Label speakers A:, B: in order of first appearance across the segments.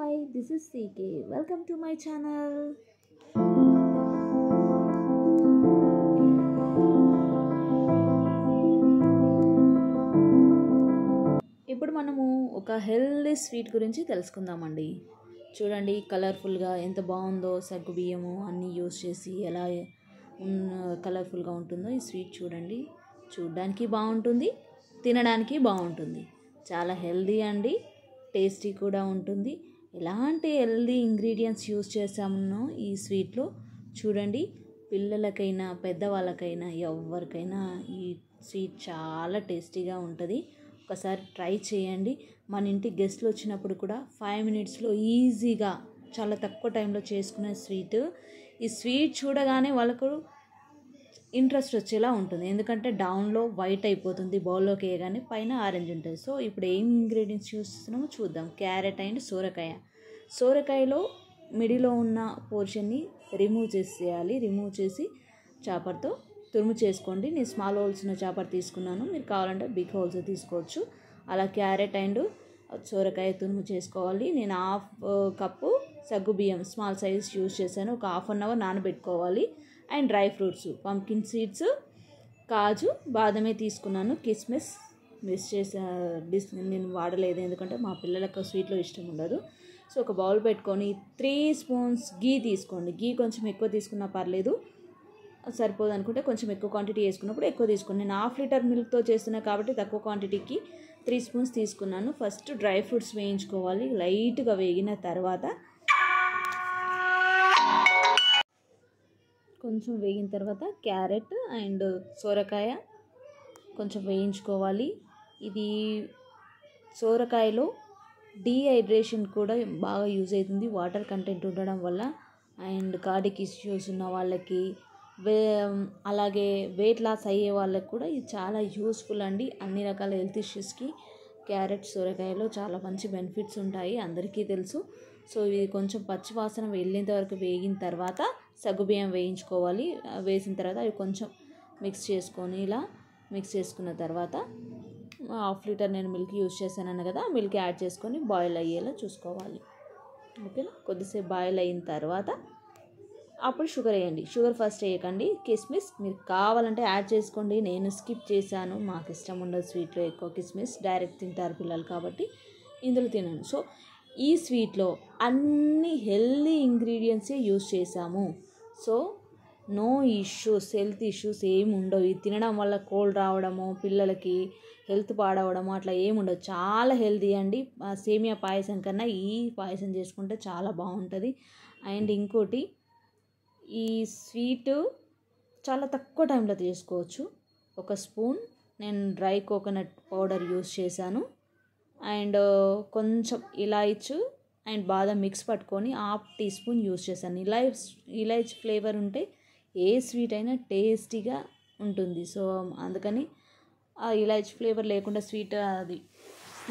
A: Hi, this is CK. Welcome to my channel. ఇప్పుడు మనము ఒక హెల్దీ స్వీట్ గురించి తెలుసుకుందామండి. చూడండి కలర్ఫుల్గా ఎంత బాగుందో, సగ్గు బియ్యము అన్నీ యూస్ చేసి ఎలా కలర్ఫుల్గా ఉంటుందో ఈ స్వీట్ చూడండి. చూడడానికి బాగుంటుంది, తినడానికి బాగుంటుంది. చాలా హెల్దీ అండి, టేస్టీ కూడా ఉంటుంది. ఎలాంటి హెల్దీ ఇంగ్రీడియంట్స్ యూస్ చేసామో ఈ స్వీట్లో చూడండి. పిల్లలకైనా పెద్దవాళ్ళకైనా ఎవరికైనా ఈ స్వీట్ చాలా టేస్టీగా ఉంటుంది. ఒకసారి ట్రై చేయండి. మన ఇంటికి గెస్ట్లు వచ్చినప్పుడు కూడా 5 మినిట్స్లో ఈజీగా చాలా తక్కువ టైంలో చేసుకునే స్వీట్. ఈ స్వీట్ చూడగానే వాళ్ళకు ఇంట్రెస్ట్ వచ్చేలా ఉంటుంది, ఎందుకంటే డౌన్లో వైట్ అయిపోతుంది, బౌల్లోకి వేయగానే పైన ఆరెంజ్ ఉంటుంది. సో ఇప్పుడు ఏం ఇంగ్రీడియంట్స్ యూస్ చేస్తున్నామో చూద్దాం. క్యారెట్ అండ్ సోరకాయ. సోరకాయలో మిడిలో ఉన్న పోర్షన్ని రిమూవ్ చేసేయాలి. రిమూవ్ చేసి చాపర్తో తురుము చేసుకోండి. నేను స్మాల్ హోల్స్ ఉన్న చాపర్ తీసుకున్నాను, మీరు కావాలంటే బిగ్ హోల్స్ తీసుకోవచ్చు. అలా క్యారెట్ అండ్ సోరకాయ తురుము చేసుకోవాలి. నేను హాఫ్ కప్పు సగ్గు బియ్యం స్మాల్ సైజ్ యూస్ చేశాను. ఒక హాఫ్ అన్ అవర్ నానబెట్టుకోవాలి. And dry fruits, pumpkin seeds, కాజు, బాదమే తీసుకున్నాను. కిస్మిస్ మిస్ చేసా, నేను వాడలేదు ఎందుకంటే మా పిల్లలకు స్వీట్లో ఇష్టం ఉండదు. సో ఒక బౌల్ పెట్టుకొని 3 స్పూన్స్ గీ తీసుకోండి. గీ కొంచెం ఎక్కువ తీసుకున్నా పర్లేదు, సరిపోదు అనుకుంటే కొంచెం ఎక్కువ క్వాంటిటీ వేసుకున్నప్పుడు ఎక్కువ తీసుకోండి. నేను హాఫ్ లీటర్ మిల్క్తో చేస్తున్నా కాబట్టి తక్కువ క్వాంటిటీకి 3 స్పూన్స్ తీసుకున్నాను. ఫస్ట్ డ్రై ఫ్రూట్స్ వేయించుకోవాలి. లైట్గా వేగిన తర్వాత కొంచెం వేగిన తర్వాత క్యారెట్ అండ్ సోరకాయ కొంచెం వేయించుకోవాలి. ఇది సోరకాయలో డీహైడ్రేషన్ కూడా బాగా యూజ్ అవుతుంది, వాటర్ కంటెంట్ ఉండడం వల్ల. అండ్ కార్డిక్ ఇష్యూస్ ఉన్న వాళ్ళకి, అలాగే వెయిట్ లాస్ అయ్యే వాళ్ళకి కూడా ఇది చాలా యూస్ఫుల్ అండి. అన్ని రకాల హెల్త్ ఇష్యూస్కి క్యారెట్ సొరకాయలో చాలా మంచి బెనిఫిట్స్ ఉంటాయి, అందరికీ తెలుసు. సో ఇది కొంచెం పచ్చివాసన వెళ్ళేంత వరకు వేగిన తర్వాత సగ్గుబియ్యం వేయించుకోవాలి. వేసిన తర్వాత అవి కొంచెం మిక్స్ చేసుకొని, ఇలా మిక్స్ చేసుకున్న తర్వాత హాఫ్ లీటర్ నేను మిల్క్ యూజ్ చేశాను కదా, మిల్క్ యాడ్ చేసుకొని బాయిల్ అయ్యేలా చూసుకోవాలి. ఓకేనా. కొద్దిసేపు బాయిల్ అయిన తర్వాత అప్పుడు షుగర్ వేయండి. షుగర్ ఫస్ట్ వేయకండి. కిస్మిస్ మీరు కావాలంటే యాడ్ చేసుకోండి, నేను స్కిప్ చేశాను, మాకు ఇష్టం ఉండదు స్వీట్లో ఎక్కువ కిస్మిస్, డైరెక్ట్ తింటారు పిల్లలు కాబట్టి ఇందులో తినను. సో ఈ స్వీట్లో అన్ని హెల్దీ ఇంగ్రీడియంట్సే యూజ్ చేసాము. So no issues, health issues ఏమి ఉండవు. ఇది తినడం వల్ల కోల్డ్ రావడము, పిల్లలకి హెల్త్ పాడవడము అట్లా ఏమి ఉండదు. చాలా హెల్తీ అండి. సేమియా పాయసం కన్నా ఈ పాయసం చేసుకుంటే చాలా బాగుంటుంది. అండ్ ఇంకోటి, ఈ స్వీటు చాలా తక్కువ టైంలో చేసుకోవచ్చు. ఒక స్పూన్ నేను డ్రై కోకోనట్ పౌడర్ యూస్ చేశాను. అండ్ కొంచెం ఇలాయచు అండ్ బాదం మిక్స్ పట్టుకొని 1/2 టీ స్పూన్ యూస్ చేశాను. ఇలాయచీ ఫ్లేవర్ ఉంటే ఏ స్వీట్ అయినా టేస్టీగా ఉంటుంది. సో అందుకని ఆ ఇలాయచీ ఫ్లేవర్ లేకుండా స్వీట్ అది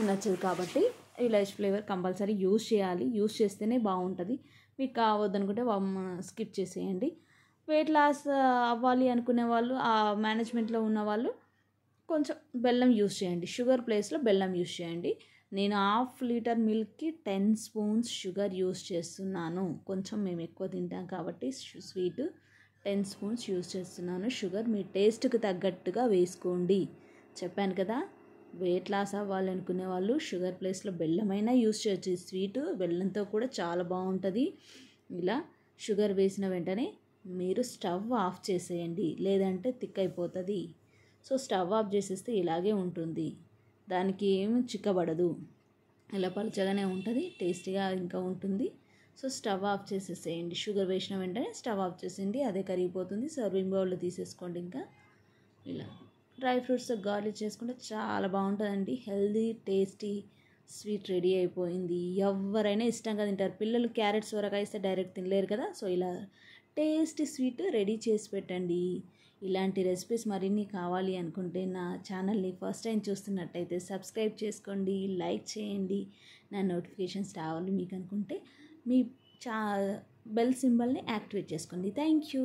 A: నచ్చదు కాబట్టి ఇలాయచీ ఫ్లేవర్ కంపల్సరీ యూస్ చేయాలి. యూస్ చేస్తేనే బాగుంటుంది. మీకు కావద్దనుకుంటే స్కిప్ చేసేయండి. వెయిట్ లాస్ అవ్వాలి అనుకునే వాళ్ళు, ఆ మేనేజ్మెంట్లో ఉన్న వాళ్ళు కొంచెం బెల్లం యూస్ చేయండి. షుగర్ ప్లేస్లో బెల్లం యూస్ చేయండి. నేను హాఫ్ లీటర్ మిల్క్కి 10 స్పూన్స్ షుగర్ యూస్ చేస్తున్నాను. కొంచెం మేము ఎక్కువ తింటాం కాబట్టి స్వీట్ 10 స్పూన్స్ యూస్ చేస్తున్నాను. షుగర్ మీ టేస్ట్కి తగ్గట్టుగా వేసుకోండి. చెప్పాను కదా, వెయిట్ లాస్ అవ్వాలనుకునే వాళ్ళు షుగర్ ప్లేస్లో బెల్లమైనా యూస్ చేయొచ్చు. ఈ స్వీట్ బెల్లంతో కూడా చాలా బాగుంటుంది. ఇలా షుగర్ వేసిన వెంటనే మీరు స్టవ్ ఆఫ్ చేసేయండి, లేదంటే థిక్ అయిపోతుంది. సో స్టవ్ ఆఫ్ చేసేస్తే ఇలాగే ఉంటుంది, దానికి ఏమి చిక్కబడదు, ఇలా పలుచగానే ఉంటుంది, టేస్టీగా ఇంకా ఉంటుంది. సో స్టవ్ ఆఫ్ చేసేసేయండి. షుగర్ వేసిన వెంటనే స్టవ్ ఆఫ్ చేసేయండి, అదే కరిగిపోతుంది. సర్వింగ్ బౌల్లో తీసేసుకోండి. ఇంకా ఇలా డ్రై ఫ్రూట్స్తో గార్లిక్ చేసుకుంటే చాలా బాగుంటుందండి. హెల్దీ టేస్టీ స్వీట్ రెడీ అయిపోయింది. ఎవరైనా ఇష్టంగా తింటారు. పిల్లలు క్యారెట్ సొరకాయ ఇస్తే డైరెక్ట్ తినలేరు కదా, సో ఇలా టేస్టీ స్వీట్ రెడీ చేసి పెట్టండి. ఇలాంటి రెసిపీస్ మరిన్ని కావాలి అనుకుంటే నా ఛానల్ని ఫస్ట్ టైం చూస్తున్నట్టయితే సబ్స్క్రైబ్ చేసుకోండి, లైక్ చేయండి. నా నోటిఫికేషన్స్ రావాలి మీకు అనుకుంటే మీ బెల్ సింబల్ని యాక్టివేట్ చేసుకోండి. Thank you.